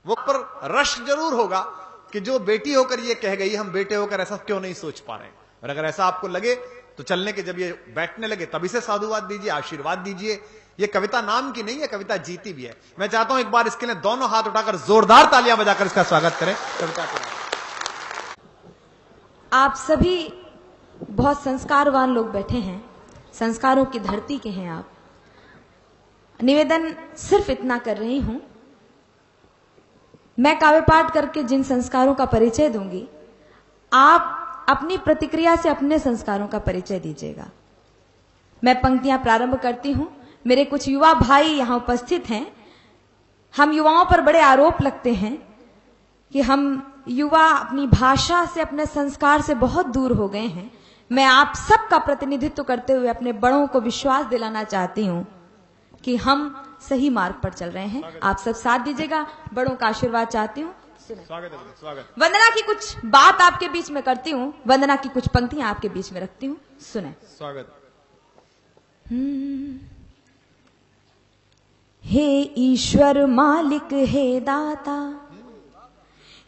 वो पर रश जरूर होगा कि जो बेटी होकर ये कह गई, हम बेटे होकर ऐसा क्यों नहीं सोच पा रहे। और अगर ऐसा आपको लगे तो चलने के जब ये बैठने लगे तभी से साधुवाद दीजिए, आशीर्वाद दीजिए। ये कविता नाम की नहीं है, कविता जीती भी है। मैं चाहता हूं एक बार इसके लिए दोनों हाथ उठाकर जोरदार तालियां बजाकर इसका स्वागत करें। कविता के आप सभी बहुत संस्कारवान लोग बैठे हैं, संस्कारों की धरती के हैं आप। निवेदन सिर्फ इतना कर रही हूं, मैं काव्य पाठ करके जिन संस्कारों का परिचय दूंगी, आप अपनी प्रतिक्रिया से अपने संस्कारों का परिचय दीजिएगा। मैं पंक्तियां प्रारंभ करती हूं। मेरे कुछ युवा भाई यहां उपस्थित हैं। हम युवाओं पर बड़े आरोप लगते हैं कि हम युवा अपनी भाषा से, अपने संस्कार से बहुत दूर हो गए हैं। मैं आप सबका प्रतिनिधित्व करते हुए अपने बड़ों को विश्वास दिलाना चाहती हूं कि हम सही मार्ग पर चल रहे हैं। आप सब साथ दीजिएगा। बड़ों का आशीर्वाद चाहती हूँ। स्वागत है, स्वागत। वंदना की कुछ बात आपके बीच में करती हूँ, वंदना की कुछ पंक्तियां आपके बीच में रखती हूँ, सुने। स्वागत। हे ईश्वर मालिक हे दाता,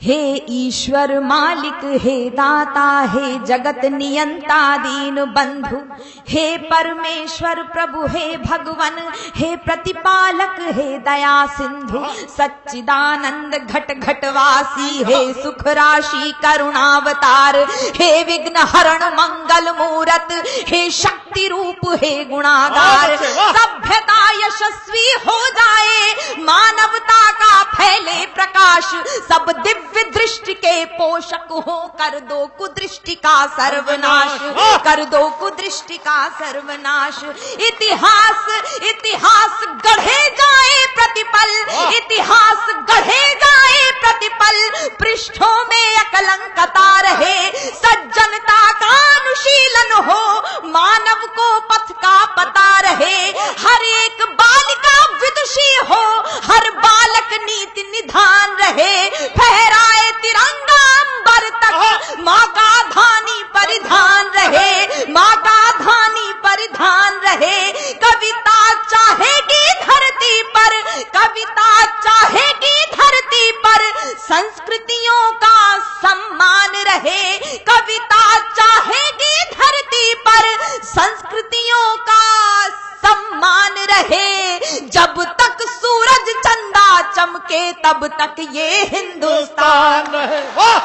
हे ईश्वर मालिक हे दाता, हे जगत नियंता दीन बंधु, हे परमेश्वर प्रभु हे भगवन, हे प्रतिपालक हे दया सिंधु, सच्चिदानंद घट घटवासी, हे सुख राशि करुणावतार, हे विघ्न हरण मंगल मूरत, हे शक्ति रूप हे गुणागार। सभ्यता यशस्वी हो जाए, मानवता का फैले प्रकाश, सब दिव्य दृष्टि के पोषक हो, कर दो कुदृष्टि का सर्वनाश, कर दो कुदृष्टि का सर्वनाश। इतिहास इतिहास गढ़े जाए प्रतिपल, इतिहास गढ़े जाए प्रतिपल, पृष्ठों में अकलंकता रहे, सज्जनता का अनुशीलन हो, मानव को पथ का पता रहे, हर एक बालिका विदुषी हो, हर बालक नीति निधान रहे, फहराए तिरंगा अंबर तक, माँ का धानी परिधान रहे, माँ का धानी परिधान रहे। कविता चाहेगी धरती पर, कविता चाहेगी धरती पर, संस्कृतियों का सम्मान रहे, कविता चाहेगी धरती पर, संस्कृतियों का सम्मान रहे। जब तक सूरज चंदा चमके तब तक ये हिंदुस्तान रहे। वाह,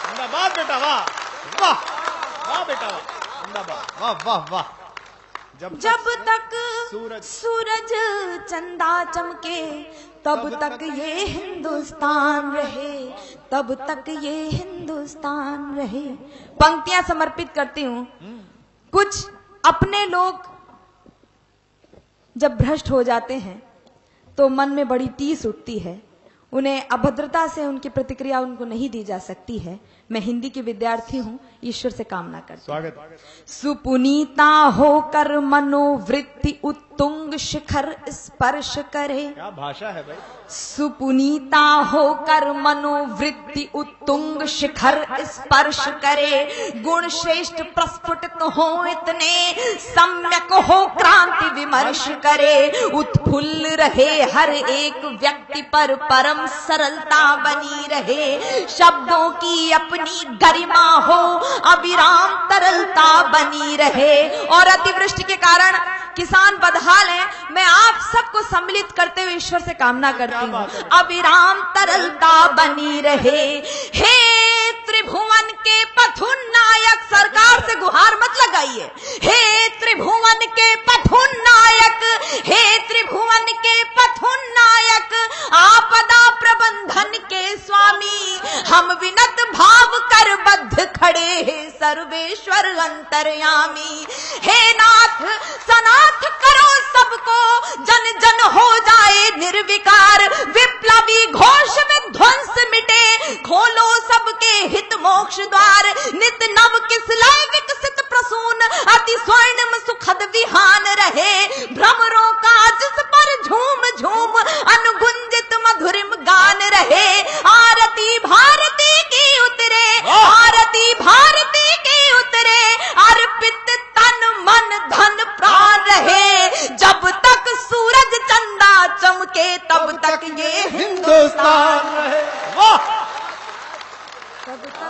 जिंदाबाद बेटा, वाह वाह वाह बेटा, जिंदाबाद, वाह वाह वाह। जब तक सूरज चंदा चमके तब तक ये हिंदुस्तान रहे, तब तक ये हिंदुस्तान रहे। पंक्तियां समर्पित करती हूँ। कुछ अपने लोग जब भ्रष्ट हो जाते हैं तो मन में बड़ी टीस उठती है, उन्हें अभद्रता से उनकी प्रतिक्रिया उनको नहीं दी जा सकती है। मैं हिंदी की विद्यार्थी हूँ, ईश्वर से कामना करती हूँ। सुपुनीता होकर मनोवृत्ति उत्तुंग शिखर स्पर्श करे। क्या भाषा है भाई। सुपुनीता होकर मनोवृत्ति उत्तुंग शिखर स्पर्श करे, गुण श्रेष्ठ प्रस्फुटित हो इतने, सम्यक हो क्रांति विमर्श करे, उत्फुल्ल रहे हर एक व्यक्ति पर परम सरलता बनी रहे, शब्दों की अपनी गरिमा हो, अविराम तरलता बनी रहे। और अतिवृष्टि के कारण किसान बदहाल हैं, मैं आप सबको सम्मिलित करते हुए ईश्वर से कामना करती हूँ, अविराम तरलता बनी रहे। हे त्रिभुवन के पथुन्नायक, सरकार से गुहार मत लगाइए, हे त्रिभुवन के पथुन्नायक, हे त्रिभुवन के पथुन्नायक, आपदा प्रबंधन के स्वामी, हम विनत भाव कर बद्ध खड़े हैं सर्वेश्वर अंतर्यामी। हे नाथ सनाथ करो सबको, जन जन हो जाए निर्विकार, विप्लवी घोष में ध्वंस मिटे, खोलो सबके हित मोक्ष द्वार, नित नव किसलय विकसित प्रसून, अति स्वर्णिम सुखद विहान रहे, भ्रमरों का जिस पर झूम झूम अनुगुंजित मधुरिम गान रहे। आरती भारती की उतरे, आरती भारती की उतरे, अर्पित तन मन धन प्राण रहे। जब तक सूरज चंदा चमके तब तक ये हिंदुस्तान रहे। वाह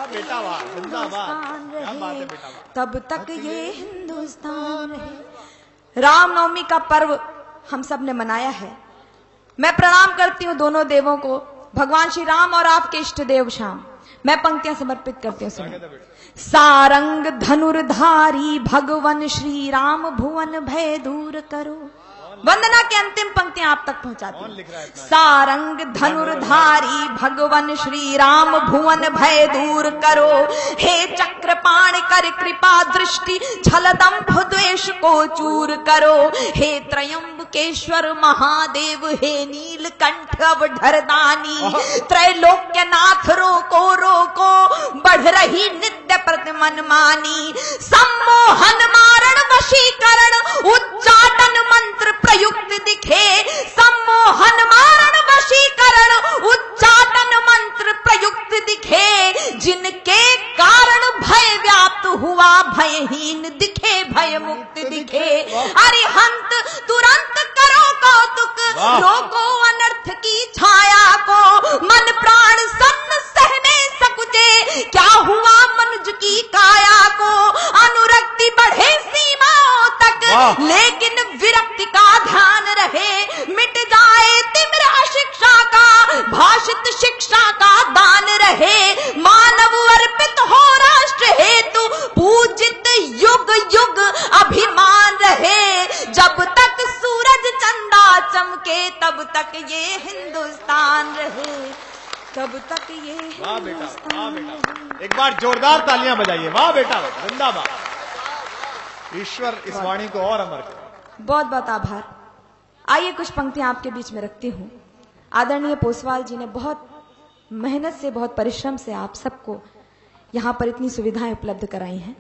बेटा वाह, हिंदुस्तान क्या बात है रहे, बेटा वाह। तब तक ये हिंदुस्तान रहे। रामनवमी का पर्व हम सब ने मनाया है। मैं प्रणाम करती हूँ दोनों देवों को, भगवान श्री राम और आपके इष्ट देव श्याम। मैं पंक्तियां समर्पित करती हूँ, सुनिए। सारंग धनुर्धारी भगवन श्री राम भुवन भय दूर करो। वंदना की अंतिम पंक्तियां आप तक पहुंचाती हूं। सारंग धनुर्धारी भगवन श्री राम भुवन भय दूर करो। हे चक्रपाण कर कृपा दृष्टि छल दंभ द्वेष को चूर करो। हे त्रयंबकेश्वर महादेव, हे नीलकंठ अवधरदानी, त्रैलोक्यनाथ रोको रोको बढ़ रही नित्य प्रतिमन मानी। सम्मोहन मारण वशीकरण उच्चाटन मंत्र प्रयुक्त दिखे। सम्मोहन मारण वशीकरण उच्चाटन मंत्र प्रयुक्त दिखे। जिनके कारण भय व्याप्त हुआ भयहीन दिखे, भय मुक्त दिखे। अरिहंत तुरंत करो कौतुक, रोको अनर्थ की छाया को। मन प्राण सन्न सहने सकुचे, क्या हुआ मनुज की काया को। अनुरक्ति बढ़े सीमाओं तक, लेकिन विरक्ति का ध्यान रहे। मिट जाए तिमिर अशिक्षा का, भाषित शिक्षा का दान रहे। मानव अर्पित हो राष्ट्र हेतु, पूजित युग युग अभिमान रहे। जब तक सूरज चंदा चमके, तब तक ये हिंदुस्तान रहे, तब तक ये वाह बेटा, वाह बेटा। एक बार जोरदार तालियां बजाइए। वाह बेटा, जिंदाबाद। ईश्वर इस वाणी को और अमर करे। बहुत बहुत आभार। आइए कुछ पंक्तियां आपके बीच में रखती हूँ। आदरणीय पोसवाल जी ने बहुत मेहनत से, बहुत परिश्रम से आप सबको यहाँ पर इतनी सुविधाएं उपलब्ध कराई हैं।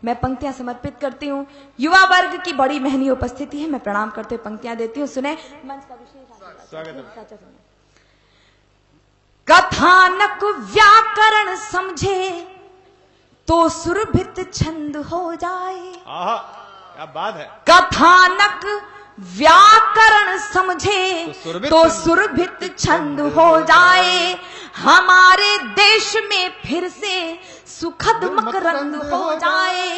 मैं पंक्तियां समर्पित करती हूँ। युवा वर्ग की बड़ी महनीय उपस्थिति है, मैं प्रणाम करते हुए पंक्तियां देती हूँ। सुने, मंच का विशेष स्वागत है। कथानक व्याकरण समझे तो सुरभित छंद हो जाए। क्या बात है। कथानक व्याकरण समझे तो सुरभित छंद हो जाए। हमारे देश में फिर से सुखद मकरंद हो जाए।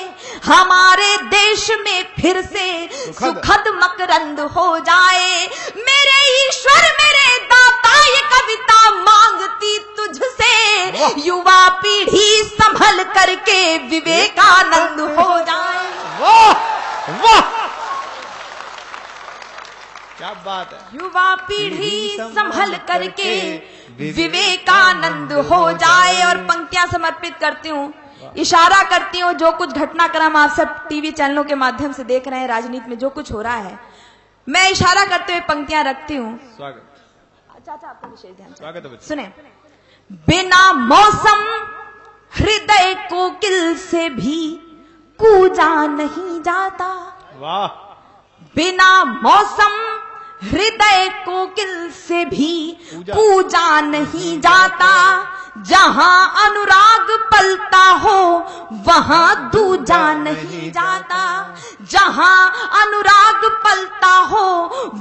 हमारे देश में फिर से सुखद मकरंद हो जाए। मेरे ईश्वर मेरे दाता, ये कविता मांगती तुझसे। युवा पीढ़ी संभल करके विवेकानंद हो जाए। वाह वाह, क्या बात है। युवा पीढ़ी संभल करके विवेकानंद हो जाए। और पंक्तियां समर्पित करती हूँ, इशारा करती हूँ। जो कुछ घटनाक्रम आप सब टीवी चैनलों के माध्यम से देख रहे हैं, राजनीति में जो कुछ हो रहा है, मैं इशारा करते हुए पंक्तियां रखती हूँ। स्वागत। चाचा आपका विशेष ध्यान। स्वागत है। सुने, बिना मौसम हृदय कोकिल से भी कूजा नहीं जाता। वाह। बिना मौसम हृदय कोकिल से भी पूजा नहीं जाता। जहां अनुराग पलता हो वहां दूजा नहीं जाता। जहां अनुराग पलता हो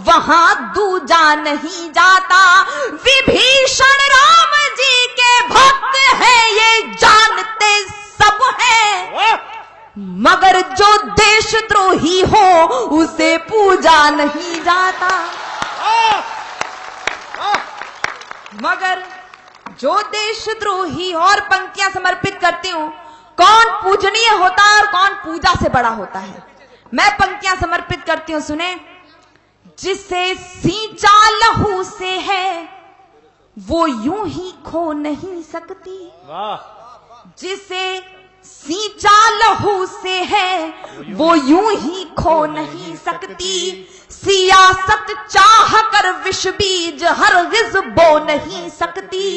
वहां दूजा नहीं जाता। विभीषण राम जी के भक्त हैं, ये जानते सब हैं। मगर जो देशद्रोही हो उसे पूजा नहीं जाता। मगर जो देशद्रोही, और पंक्तियां समर्पित करती हूं। कौन पूजनीय होता है और कौन पूजा से बड़ा होता है, मैं पंक्तियां समर्पित करती हूं। सुने, जिसे सींचा लहू से है वो यूं ही खो नहीं सकती। जिसे सींचा लहू से है वो यूं ही खो नहीं सकती। सियासत चाह कर विष बीज हरगिज बो नहीं सकती।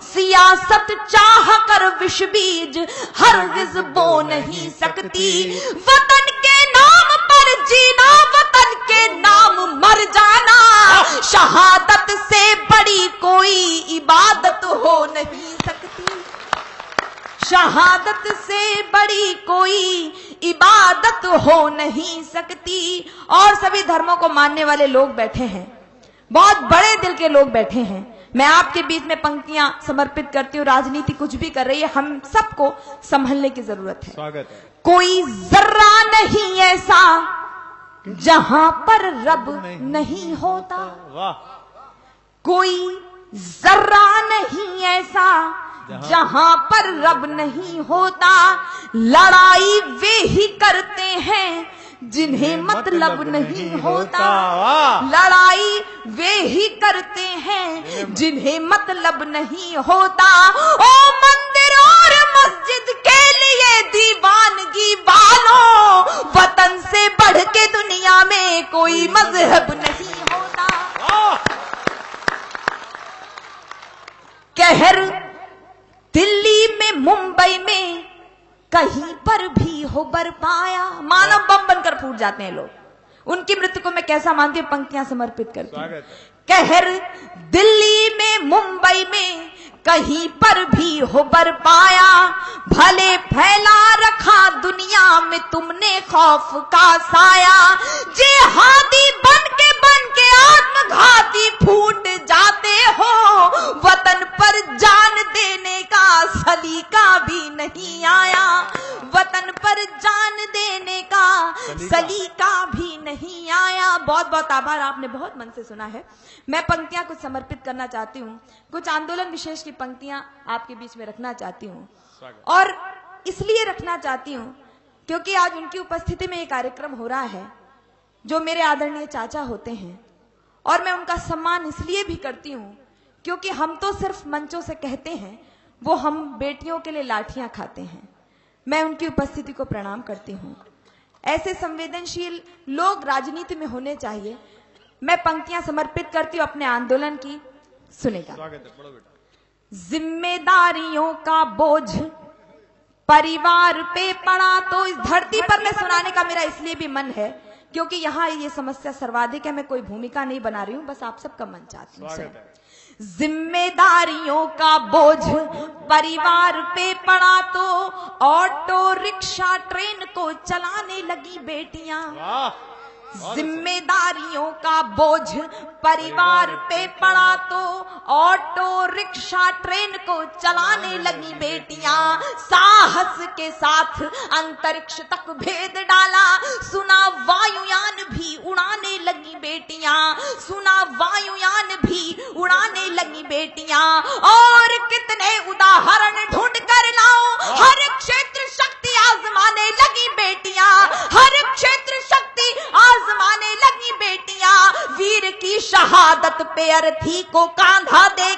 सियासत चाह कर विष बीज हरगिज बो नहीं सकती। वतन के नाम पर जीना, वतन के नाम मर जाना, शहादत से बड़ी कोई इबादत हो नहीं सकती। शहादत से बड़ी कोई इबादत हो नहीं सकती। और सभी धर्मों को मानने वाले लोग बैठे हैं, बहुत बड़े दिल के लोग बैठे हैं। मैं आपके बीच में पंक्तियां समर्पित करती हूँ। राजनीति कुछ भी कर रही है, हम सबको संभलने की जरूरत है। स्वागत है। कोई जर्रा नहीं ऐसा जहां पर रब नहीं होता, वाह। कोई जर्रा नहीं ऐसा जहां पर रब नहीं होता, लड़ाई वे ही करते हैं जिन्हें मतलब नहीं होता, लड़ाई वे ही करते हैं जिन्हें मतलब नहीं होता। ओ मंदिर और मस्जिद के लिए दीवानगी वालों, वतन से बढ़ के दुनिया में कोई मजहब नहीं होता। कहर दिल्ली में मुंबई में कहीं पर भी हो बरपाया, मानव बम बनकर फूट जाते हैं लोग। उनकी मृत्यु को मैं कैसा मानती हूँ, पंक्तियां समर्पित करती हूँ। कहर दिल्ली में मुंबई में कहीं पर भी हो बरपाया, भले फैला रखा दुनिया में तुमने खौफ का साया। जिहादी बन के आत्मघाती फूट जाते हो, वतन पर जान देने का सलीका भी नहीं आया, वतन पर जान देने का सलीका भी नहीं आया। बहुत बहुत आभार, आपने बहुत मन से सुना है। मैं पंक्तियां कुछ समर्पित करना चाहती हूँ, कुछ आंदोलन विशेष की पंक्तियां आपके बीच में रखना चाहती हूँ, और इसलिए रखना चाहती हूँ क्योंकि आज उनकी उपस्थिति में एक कार्यक्रम हो रहा है जो मेरे आदरणीय चाचा होते हैं, और मैं उनका सम्मान इसलिए भी करती हूँ क्योंकि हम तो सिर्फ मंचों से कहते हैं, वो हम बेटियों के लिए लाठियां खाते हैं। मैं उनकी उपस्थिति को प्रणाम करती हूँ। ऐसे संवेदनशील लोग राजनीति में होने चाहिए। मैं पंक्तियां समर्पित करती हूँ अपने आंदोलन की, सुनेगा। जिम्मेदारियों का बोझ परिवार पे पड़ा, तो इस धरती पर मैं सुनाने का मेरा इसलिए भी मन है क्योंकि यहाँ ये समस्या सर्वाधिक है। मैं कोई भूमिका नहीं बना रही हूँ, बस आप सबका मन चाहती हूँ। जिम्मेदारियों का बोझ परिवार पे पड़ा, तो ऑटो रिक्शा ट्रेन को चलाने लगी बेटियां। जिम्मेदारियों का बोझ परिवार पे पड़ा, तो ऑटो रिक्शा ट्रेन को चलाने लगी बेटियां। साहस के साथ अंतरिक्ष तक भेद डाला, सुना वायुयान भी उड़ाने लगी बेटियां, सुना वायुयान भी उड़ाने लगी बेटियां। और कितने उदाहरण ढूंढ कर लाऊं, हर क्षेत्र शक्ति आजमाने लगी बेटियां, हर क्षेत्र शक्ति आजमाने लगी बेटियां। वीर की शहादत पे अर्थी को कांधा दे